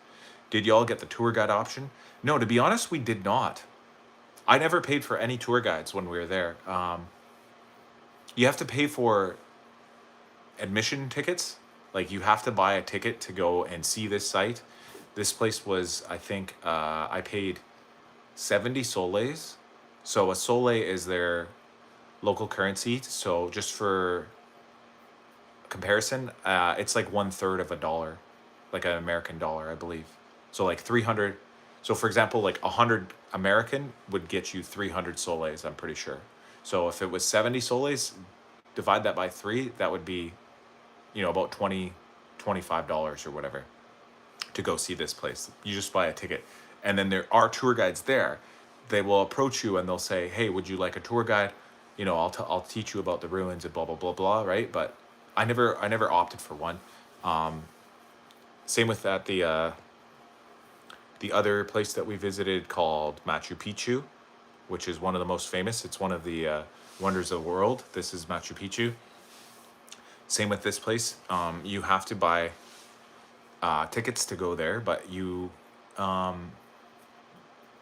Did y'all get the tour guide option? No, to be honest, we did not. I never paid for any tour guides when we were there. You have to pay for admission tickets. Like you have to buy a ticket to go and see this site. This place was, I think, I paid 70 soles. So a sole is their local currency. So just for comparison, it's like 1/3 of a dollar, like an American dollar, I believe. So like 300. So for example, like 100 American would get you 300 soles, I'm pretty sure. So if it was 70 soles, divide that by three, that would be, about 20, $25 or whatever to go see this place. You just buy a ticket. And then there are tour guides there. They will approach you and they'll say, hey, would you like a tour guide? I'll teach you about the ruins and blah, blah, blah, blah, right? But I never opted for one. Same with that, the other place that we visited called Machu Picchu, which is one of the most famous. It's one of the wonders of the world. This is Machu Picchu. Same with this place. You have to buy tickets to go there, but you don't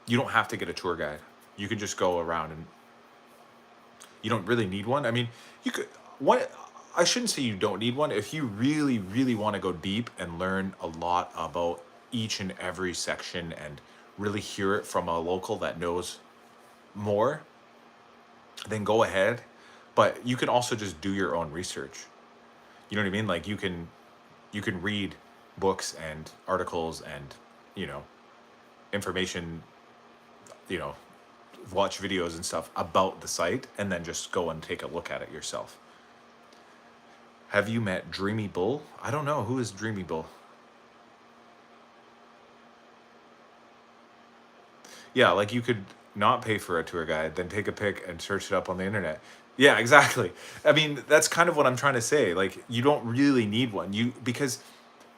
have to get a tour guide. You can just go around, and you don't really need one. I mean, you could one. I shouldn't say you don't need one. If you really, really want to go deep and learn a lot about each and every section and really hear it from a local that knows more, then go ahead. But you can also just do your own research. You know what I mean? Like you can read books and articles and, information, watch videos and stuff about the site, and then just go and take a look at it yourself. Have you met Dreamy Bull? I don't know. Who is Dreamy Bull? Yeah, like you could not pay for a tour guide, then take a pic and search it up on the internet. Yeah, exactly. I mean, that's kind of what I'm trying to say. Like, you don't really need one. Because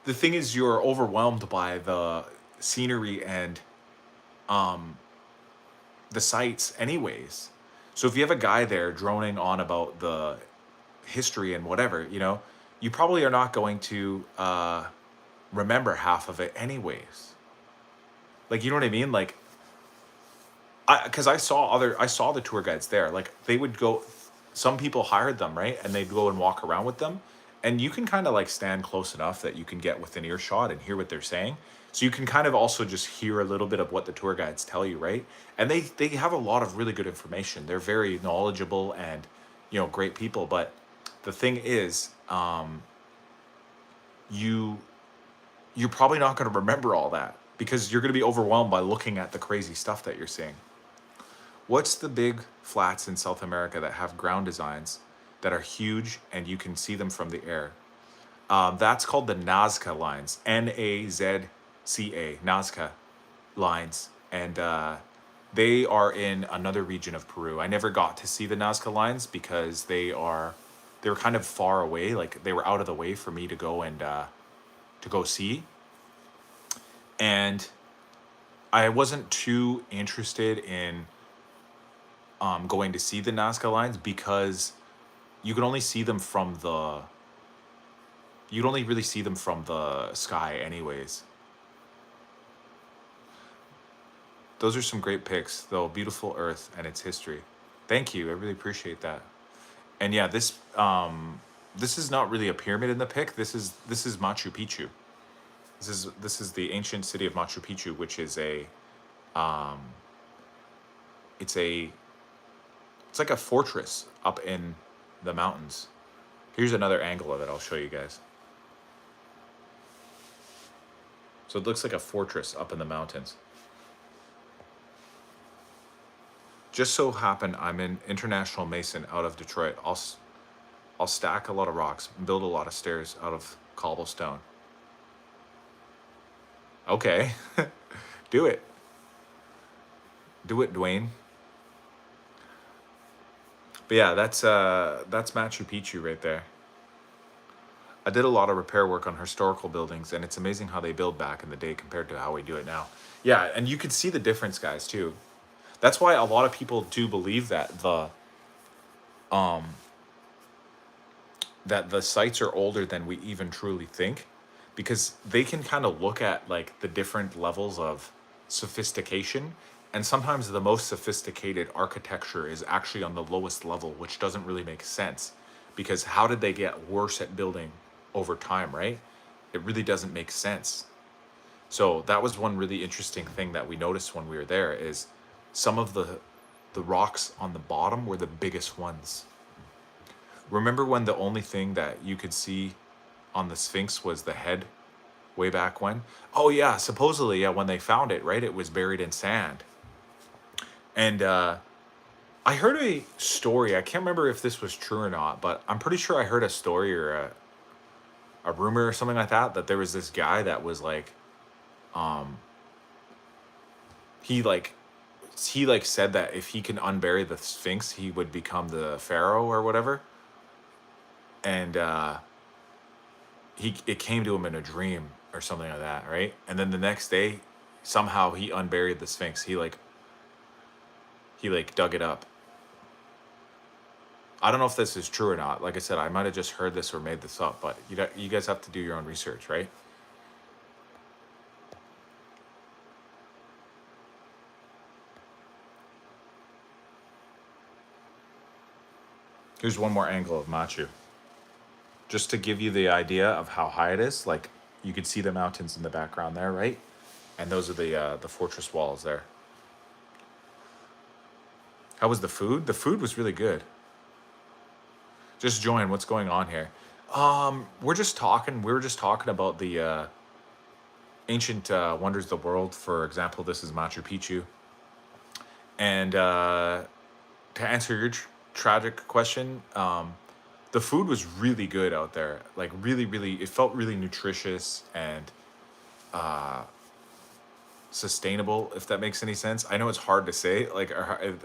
the thing is, you're overwhelmed by the scenery and the sites, anyways. So if you have a guy there droning on about the history and whatever, you probably are not going to remember half of it, anyways. Like, you know what I mean? Like, because I saw the tour guides there. Like they would go, some people hired them, right? And they'd go and walk around with them. And you can kind of like stand close enough that you can get within earshot and hear what they're saying. So you can kind of also just hear a little bit of what the tour guides tell you, right? And they have a lot of really good information. They're very knowledgeable and, great people. But the thing is, you're probably not going to remember all that because you're going to be overwhelmed by looking at the crazy stuff that you're seeing. What's the big flats in South America that have ground designs that are huge and you can see them from the air? That's called the Nazca lines. Nazca, Nazca lines. And they are in another region of Peru. I never got to see the Nazca lines because they were kind of far away. Like they were out of the way for me to go and to go see. And I wasn't too interested in going to see the Nazca lines because you could only see them from you'd only really see them from the sky anyways. Those are some great pics though. Beautiful earth and its history. Thank you. I really appreciate that. And yeah, this is not really a pyramid in the pic. This is Machu Picchu. This is the ancient city of Machu Picchu, which is it's like a fortress up in the mountains. Here's another angle of it. I'll show you guys. So it looks like a fortress up in the mountains. Just so happen I'm an international mason out of Detroit. I'll stack a lot of rocks and build a lot of stairs out of cobblestone. Okay. Do it. Do it, Dwayne. But yeah, that's Machu Picchu right there. I did a lot of repair work on historical buildings, and it's amazing how they build back in the day compared to how we do it now. Yeah, and you could see the difference, guys, too. That's why a lot of people do believe that the sites are older than we even truly think. because they can kind of look at like the different levels of sophistication, and sometimes the most sophisticated architecture is actually on the lowest level, which doesn't really make sense, because how did they get worse at building over time, right? It really doesn't make sense. So that was one really interesting thing that we noticed when we were there, is some of the rocks on the bottom were the biggest ones. Remember when the only thing that you could see on the Sphinx was the head way back when? Oh yeah, supposedly, yeah, when they found it, right, it was buried in sand. And I heard a story. I can't remember if this was true or not, but I'm pretty sure I heard a story or a rumor or something like that, that there was this guy that was like, um, he like he like said that if he can unbury the Sphinx, he would become the pharaoh or whatever. And he it came to him in a dream or something like that, right? And then the next day, somehow he unburied the Sphinx. He like dug it up. I don't know if this is true or not. Like I said, I might have just heard this or made this up, but you guys have to do your own research, right? Here's one more angle of Machu, just to give you the idea of how high it is. Like you could see the mountains in the background there, right? And those are the fortress walls there. How was the food? The food was really good. Just join. What's going on here? We're just talking. We were just talking about the ancient wonders of the world. For example, this is Machu Picchu. And to answer your tragic question, the food was really good out there. Like really, really, it felt really nutritious and sustainable, if that makes any sense. I know it's hard to say, like,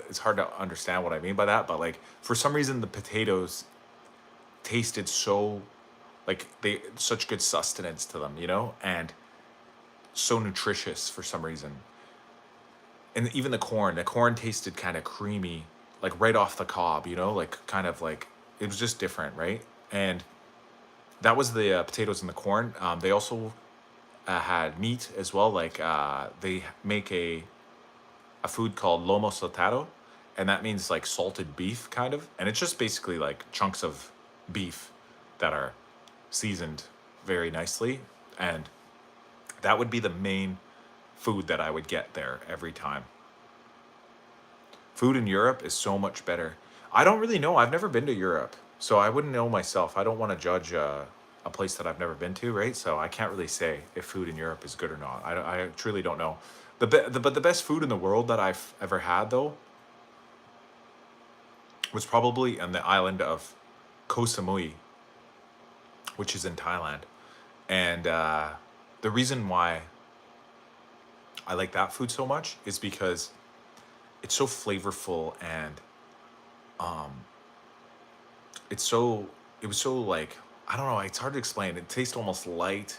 it's hard to understand what I mean by that, but like for some reason the potatoes tasted so, like, they such good sustenance to them, and so nutritious for some reason. And even the corn tasted kind of creamy, like right off the cob, like kind of like it was just different, right? And that was the potatoes and the corn. They also had meat as well. Like they make a food called lomo saltado, and that means like salted beef, kind of. And it's just basically like chunks of beef that are seasoned very nicely. And that would be the main food that I would get there every time. Food in Europe is so much better. I don't really know. I've never been to Europe, so I wouldn't know myself. I don't want to judge a place that I've never been to, right? So I can't really say if food in Europe is good or not. I truly don't know. But the best food in the world that I've ever had, though, was probably on the island of Koh Samui, which is in Thailand. And the reason why I like that food so much is because it's so flavorful, and um, it was so like, I don't know, it's hard to explain. It tastes almost light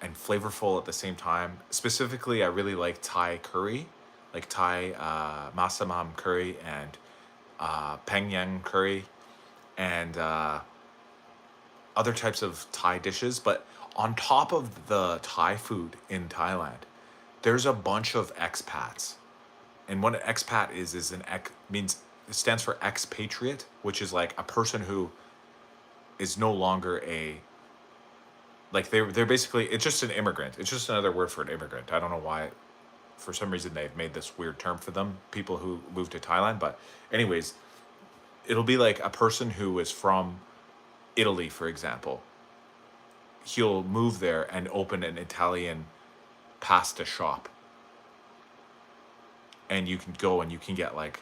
and flavorful at the same time. Specifically, I really like Thai curry, like Thai masamam curry and pengyang curry, and other types of Thai dishes. But on top of the Thai food in Thailand, there's a bunch of expats. And what an expat is an means, it stands for expatriate, which is like a person who is no longer a, like, they're basically, it's just an immigrant. It's just another word for an immigrant. I don't know why, for some reason they've made this weird term for them, people who move to Thailand. But anyways, it'll be like a person who is from Italy, for example. He'll move there and open an Italian pasta shop, and you can go and you can get like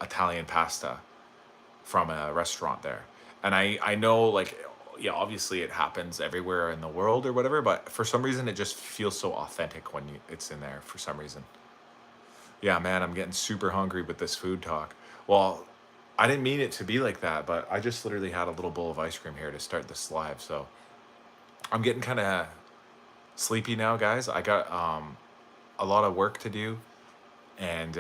Italian pasta from a restaurant there. And I know, like, yeah, obviously it happens everywhere in the world or whatever, but for some reason it just feels so authentic when it's in there for some reason. Yeah, man, I'm getting super hungry with this food talk. Well, I didn't mean it to be like that, but I just literally had a little bowl of ice cream here to start this live, so I'm getting kind of sleepy now, guys. I got a lot of work to do, and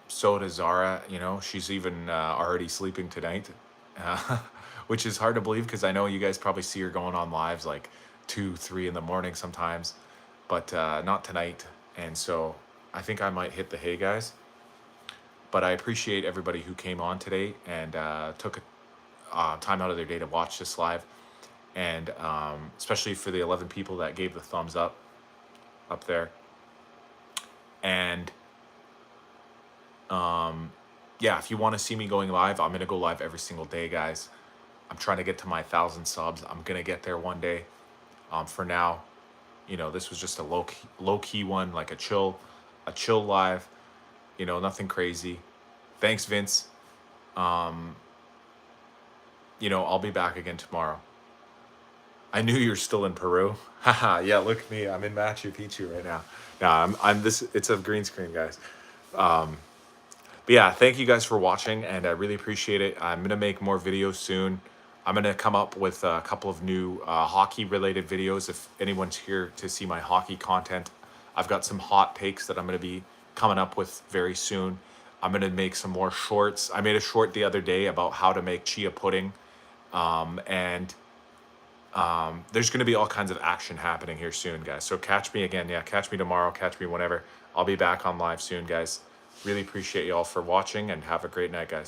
so does Zara. She's even already sleeping tonight, uh, which is hard to believe because I know you guys probably see her going on lives like 2, 3 in the morning sometimes, but not tonight. And so I think I might hit the hay, guys. But I appreciate everybody who came on today and took time out of their day to watch this live, and especially for the 11 people that gave the thumbs up there. And yeah, if you want to see me going live, I'm gonna go live every single day, guys. I'm trying to get to my 1,000 subs. I'm gonna get there one day. For now, you know, this was just a low key one, like a chill live. You know, nothing crazy. Thanks, Vince. You know, I'll be back again tomorrow. I knew you're still in Peru. Haha, yeah, look at me. I'm in Machu Picchu right now. No, I'm this, it's a green screen, guys. But yeah, thank you guys for watching, and I really appreciate it. I'm gonna make more videos soon. I'm gonna come up with a couple of new hockey related videos. If anyone's here to see my hockey content, I've got some hot takes that I'm gonna be coming up with very soon. I'm gonna make some more shorts. I made a short the other day about how to make chia pudding, and there's going to be all kinds of action happening here soon, guys. So catch me again. Yeah, catch me tomorrow. Catch me whenever. I'll be back on live soon, guys. Really appreciate you all for watching, and have a great night, guys.